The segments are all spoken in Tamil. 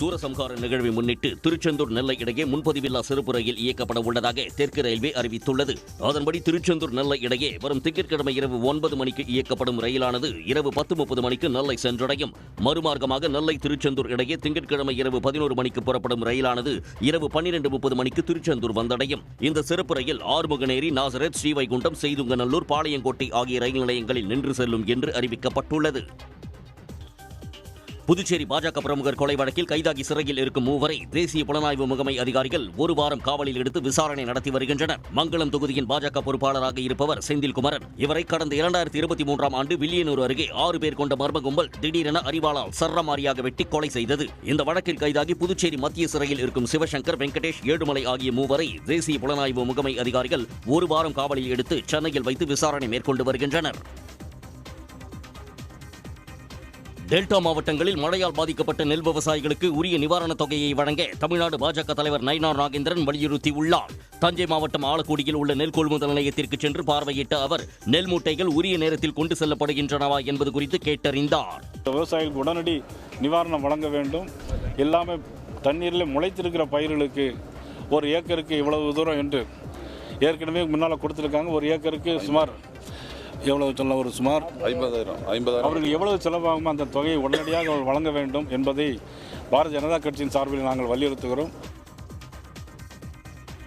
சூரசம்ஹார நிகழ்வை முன்னிட்டு திருச்செந்தூர் நெல்லை இடையே முன்பதிவில்லா சிறப்பு ரயில் இயக்கப்பட உள்ளதாக தெற்கு ரயில்வே அறிவித்துள்ளது. அதன்படி திருச்செந்தூர் நெல்லை இடையே வரும் திங்கட்கிழமை இரவு 9 மணிக்கு இயக்கப்படும் ரயிலானது இரவு 10:30 மணிக்கு நெல்லை சென்றடையும். மறுமார்க்கமாக நெல்லை திருச்செந்தூர் இடையே திங்கட்கிழமை இரவு 11 மணிக்கு புறப்படும் ரயிலானது இரவு 12:30 மணிக்கு திருச்செந்தூர் வந்தடையும். இந்த சிறப்பு ரயில் ஆறுமுகநேரி, நாசரேத், ஸ்ரீவைகுண்டம், செய்துங்கநல்லூர், பாளையங்கோட்டை ஆகிய ரயில் நிலையங்களில் நின்று செல்லும் என்று அறிவிக்கப்பட்டுள்ளது. புதுச்சேரி பாஜக பிரமுகர் கொலை வழக்கில் கைதாகி சிறையில் இருக்கும் மூவரை தேசிய புலனாய்வு முகமை அதிகாரிகள் ஒரு வாரம் காவலில் எடுத்து விசாரணை நடத்தி வருகின்றனர். மங்களம் தொகுதியின் பாஜக பொறுப்பாளராக இருப்பவர் செந்தில்குமரன். இவரை கடந்த 2023ஆம் ஆண்டு வில்லியனூர் அருகே 6 பேர் கொண்ட மர்ம கும்பல் திடீரென அரிவாளால் சரமாரியாக வெட்டி கொலை செய்தது. இந்த வழக்கில் கைதாகி புதுச்சேரி மத்திய சிறையில் இருக்கும் சிவசங்கர், வெங்கடேஷ், ஏழுமலை ஆகிய மூவரை தேசிய புலனாய்வு முகமை அதிகாரிகள் ஒரு வாரம் காவலில் எடுத்து சென்னையில் வைத்து விசாரணை மேற்கொண்டு வருகின்றனர். டெல்டா மாவட்டங்களில் மழையால் பாதிக்கப்பட்ட நெல் விவசாயிகளுக்கு உரிய நிவாரணத் தொகையை வழங்க தமிழ்நாடு பாஜக தலைவர் நயினார் நாகேந்திரன் வலியுறுத்தியுள்ளார். தஞ்சை மாவட்டம் ஆலக்குடியில் உள்ள நெல் கொள்முதல் நிலையத்திற்கு சென்று பார்வையிட்ட அவர் நெல் மூட்டைகள் உரிய நேரத்தில் கொண்டு செல்லப்படுகின்றனவா என்பது குறித்து கேட்டறிந்தார். விவசாயிகளுக்கு உடனடி நிவாரணம் வழங்க வேண்டும். எல்லாமே தண்ணீரில் முளைத்திருக்கிற பயிர்களுக்கு ஒரு ஏக்கருக்கு இவ்வளவு தூரம் என்று ஏற்கனவே முன்னால் கொடுத்துருக்காங்க. ஒரு ஏக்கருக்கு சுமார் எவ்வளவு சொல்ல ஒரு சுமார் 50,000 அவர்கள் எவ்வளவு செலவாகும் அந்த தொகையை உடனடியாக வழங்க வேண்டும் என்பதை பாரதிய ஜனதா கட்சியின் சார்பில் நாங்கள் வலியுறுத்துகிறோம்.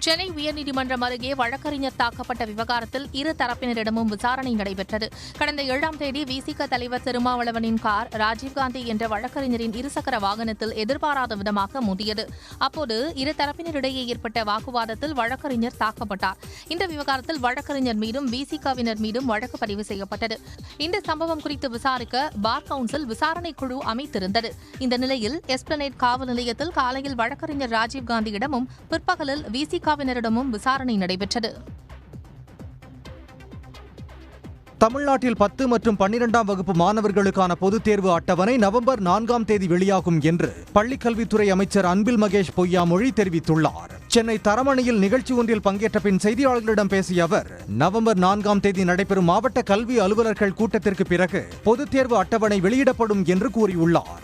சென்னை உயர்நீதிமன்றம் அருகே வழக்கறிஞர் தாக்கப்பட்ட விவகாரத்தில் இரு தரப்பினரிடமும் விசாரணை நடைபெற்றது. கடந்த 7ஆம் தேதி விசிக தலைவர் திருமாவளவனின் கார் ராஜீவ்காந்தி என்ற வழக்கறிஞரின் இருசக்கர வாகனத்தில் எதிர்பாராத விதமாக மோதியது. அப்போது இரு தரப்பினரிடையே ஏற்பட்ட வாக்குவாதத்தில் வழக்கறிஞர் தாக்கப்பட்டார். இந்த விவகாரத்தில் வழக்கறிஞர் மீதும் விசிகவினர் மீதும் வழக்கு பதிவு செய்யப்பட்டது. இந்த சம்பவம் குறித்து விசாரிக்க பார் கவுன்சில் விசாரணை குழு அமைத்திருந்தது. இந்த நிலையில் எஸ்பிளனேட் காவல் நிலையத்தில் காலையில் வழக்கறிஞர் ராஜீவ்காந்தியிடமும் பிற்பகலில் விசிக வினரிடமும் விசாரணை நடைபெற்றது. தமிழ்நாட்டில் 10 மற்றும் 12ஆம் வகுப்பு மாணவர்களுக்கான பொதுத் தேர்வு அட்டவணை நவம்பர் 4ஆம் தேதி வெளியாகும் என்று பள்ளிக்கல்வித்துறை அமைச்சர் அன்பில் மகேஷ் பொய்யாமொழி தெரிவித்துள்ளார். சென்னை தரமணியில் நிகழ்ச்சி ஒன்றில் பங்கேற்ற பின் செய்தியாளர்களிடம் பேசிய அவர், நவம்பர் 4ஆம் தேதி நடைபெறும் மாவட்ட கல்வி அலுவலர்கள் கூட்டத்திற்கு பிறகு பொதுத் தேர்வு அட்டவணை வெளியிடப்படும் என்று கூறியுள்ளார்.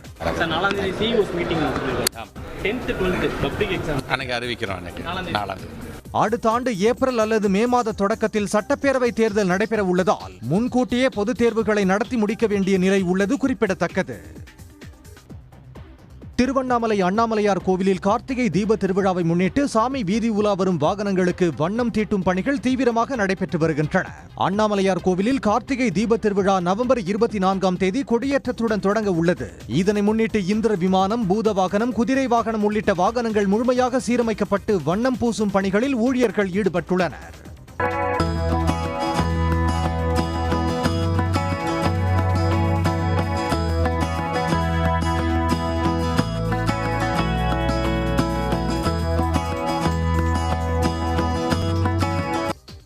அடுத்த ஆண்டு ஏப்ரல் அல்லது மே மாத தொடக்கத்தில் சட்டப்பேரவை தேர்தல் நடைபெற உள்ளதால் முன்கூட்டியே பொதுத் தேர்வுகளை நடத்தி முடிக்க வேண்டிய நிலை உள்ளது குறிப்பிடத்தக்கது. திருவண்ணாமலை அண்ணாமலையார் கோவிலில் கார்த்திகை தீப திருவிழாவை முன்னிட்டு சாமி வீதி உலா வரும் வாகனங்களுக்கு வண்ணம் தீட்டும் பணிகள் தீவிரமாக நடைபெற்று வருகின்றன. அண்ணாமலையார் கோவிலில் கார்த்திகை தீப திருவிழா நவம்பர் 24ஆம் தேதி கொடியேற்றத்துடன் தொடங்க உள்ளது. இதனை முன்னிட்டு இந்திர விமானம், பூத வாகனம், குதிரை வாகனம் உள்ளிட்ட வாகனங்கள் முழுமையாக சீரமைக்கப்பட்டு வண்ணம் பூசும் பணிகளில் ஊழியர்கள் ஈடுபட்டுள்ளனர்.